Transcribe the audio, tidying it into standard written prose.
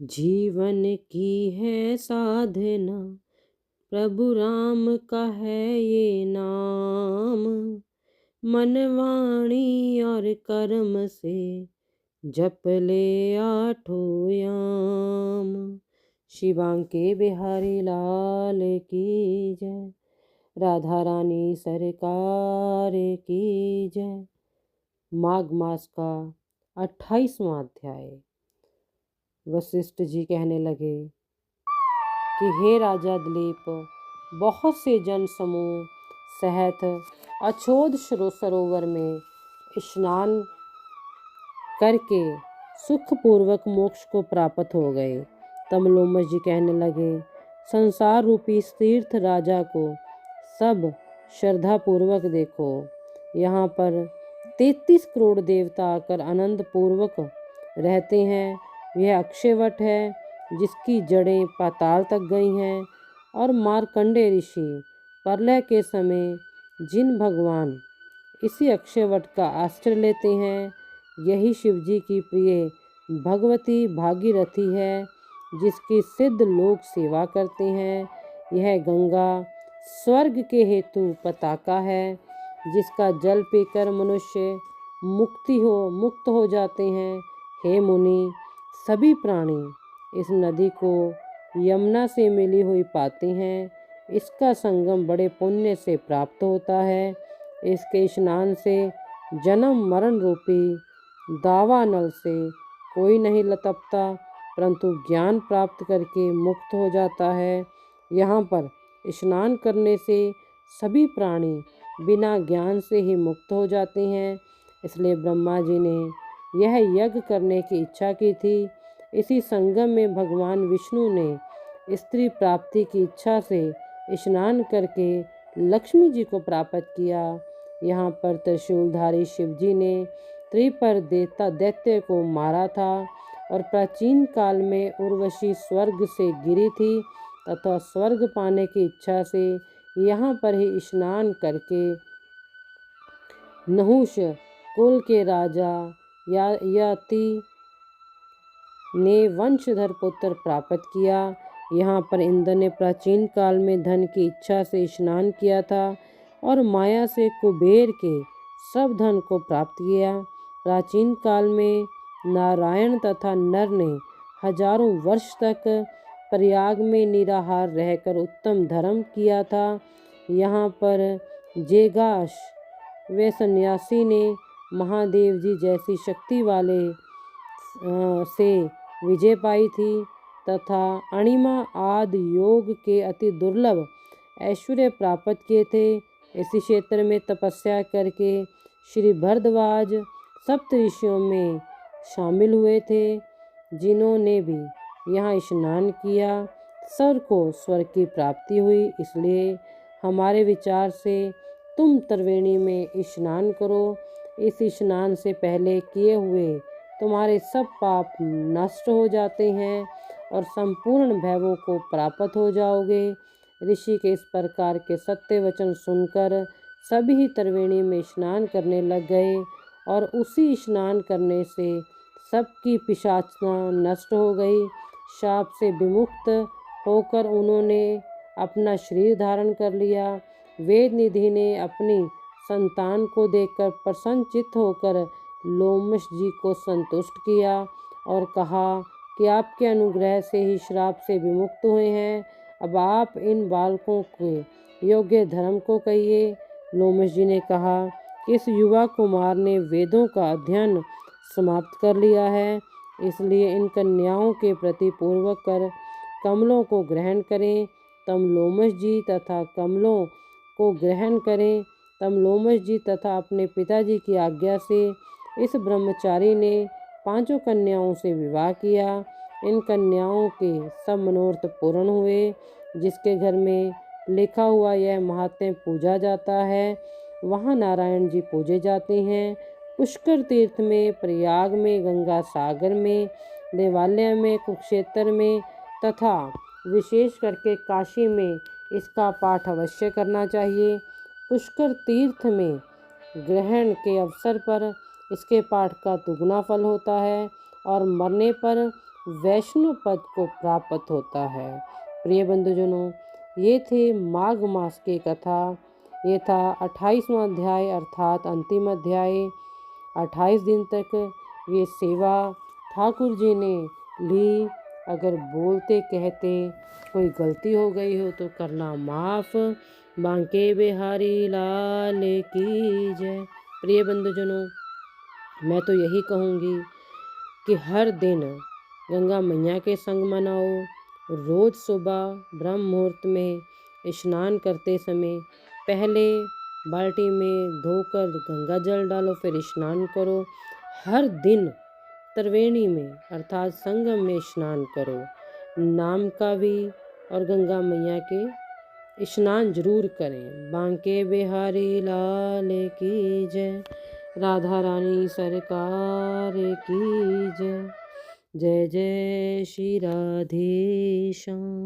जीवन की है साधना, प्रभु राम का है ये नाम। मन वाणी और कर्म से जप ले आठों याम। शिवांके बिहारी लाल की जय, राधा रानी सरकार की जय। माघ मास का 28वां अध्याय। वशिष्ठ जी कहने लगे कि हे राजा दिलीप, बहुत से जन समूह सहित अछोद सरोवर में स्नान करके सुखपूर्वक मोक्ष को प्राप्त हो गए। तब लोमश जी कहने लगे, संसार रूपी इस तीर्थ राजा को सब श्रद्धा पूर्वक देखो। यहाँ पर 33 करोड़ देवता आकर आनंद पूर्वक रहते हैं। यह अक्षयवट है जिसकी जड़ें पाताल तक गई हैं, और मार्कंडेय ऋषि प्रलय के समय जिन भगवान इसी अक्षयवट का आश्रय लेते हैं, यही शिवजी की प्रिय भगवती भागीरथी है, जिसकी सिद्ध लोग सेवा करते हैं। यह गंगा स्वर्ग के हेतु पताका है, जिसका जल पीकर मनुष्य मुक्त हो जाते हैं। हे मुनि, सभी प्राणी इस नदी को यमुना से मिली हुई पाते हैं। इसका संगम बड़े पुण्य से प्राप्त होता है। इसके स्नान से जन्म मरण रूपी दावानल से कोई नहीं लतपता, परंतु ज्ञान प्राप्त करके मुक्त हो जाता है। यहाँ पर स्नान करने से सभी प्राणी बिना ज्ञान से ही मुक्त हो जाते हैं। इसलिए ब्रह्मा जी ने यह यज्ञ करने की इच्छा की थी। इसी संगम में भगवान विष्णु ने स्त्री प्राप्ति की इच्छा से स्नान करके लक्ष्मी जी को प्राप्त किया। यहाँ पर त्रिशूलधारी शिवजी ने त्रिपर दैत्य को मारा था, और प्राचीन काल में उर्वशी स्वर्ग से गिरी थी तथा स्वर्ग पाने की इच्छा से यहाँ पर ही स्नान करके नहुष कुल के राजा यति ने वंशधर पुत्र प्राप्त किया। यहाँ पर इंद्र ने प्राचीन काल में धन की इच्छा से स्नान किया था और माया से कुबेर के सब धन को प्राप्त किया। प्राचीन काल में नारायण तथा नर ने हजारों वर्ष तक प्रयाग में निराहार रहकर उत्तम धर्म किया था। यहाँ पर जेगाश वे सन्यासी ने महादेव जी जैसी शक्ति वाले से विजय पाई थी तथा अणिमा आदि योग के अति दुर्लभ ऐश्वर्य प्राप्त किए थे। इसी क्षेत्र में तपस्या करके श्री भरद्वाज सप्त ऋषियों में शामिल हुए थे, जिन्होंने भी यहाँ स्नान किया। स्वर को स्वर्ग की प्राप्ति हुई। इसलिए हमारे विचार से तुम त्रिवेणी में स्नान करो। इस स्नान से पहले किए हुए तुम्हारे सब पाप नष्ट हो जाते हैं और संपूर्ण भैभवों को प्राप्त हो जाओगे। ऋषि के इस प्रकार के सत्य वचन सुनकर सभी त्रिवेणी में स्नान करने लग गए, और उसी स्नान करने से सबकी पिशाचना नष्ट हो गई। शाप से विमुक्त होकर उन्होंने अपना शरीर धारण कर लिया। वेद निधि ने अपनी संतान को देखकर प्रसन्नचित्त होकर लोमश जी को संतुष्ट किया और कहा कि आपके अनुग्रह से ही श्राप से विमुक्त हुए हैं। अब आप इन बालकों के योग्य धर्म को कहिए। लोमश जी ने कहा कि इस युवा कुमार ने वेदों का अध्ययन समाप्त कर लिया है, इसलिए इन कन्याओं के प्रति पूर्वक कर कमलों को ग्रहण करें। तम लोमश जी तथा कमलों को ग्रहण करें। तम लोमश जी तथा अपने पिताजी की आज्ञा से इस ब्रह्मचारी ने 5 कन्याओं से विवाह किया। इन कन्याओं के सब मनोरथ पूर्ण हुए। जिसके घर में लिखा हुआ यह महात्म्य पूजा जाता है, वहाँ नारायण जी पूजे जाते हैं। पुष्कर तीर्थ में, प्रयाग में, गंगा सागर में, देवालय में, कुरुक्षेत्र में तथा विशेष करके काशी में इसका पाठ अवश्य करना चाहिए। पुष्कर तीर्थ में ग्रहण के अवसर पर इसके पाठ का दुगना फल होता है और मरने पर वैष्णव पद को प्राप्त होता है। प्रिय बंधुजनों, ये थे माघ मास की कथा। ये था 28वां अध्याय अर्थात अंतिम अध्याय। 28 दिन तक ये सेवा ठाकुर जी ने ली। अगर बोलते कहते कोई गलती हो गई हो तो करना माफ़। बांके बिहारी लाल की जय। प्रिय बंधुजनों, मैं तो यही कहूँगी कि हर दिन गंगा मैया के संग मनाओ। रोज़ सुबह ब्रह्म मुहूर्त में स्नान करते समय पहले बाल्टी में धोकर गंगा जल डालो, फिर स्नान करो। हर दिन त्रिवेणी में अर्थात संगम में स्नान करो। नाम का भी और गंगा मैया के स्नान जरूर करें। बांके बिहारी लाल की जय। राधा रानी सरकार की जय। जय जय श्री राधे श्याम।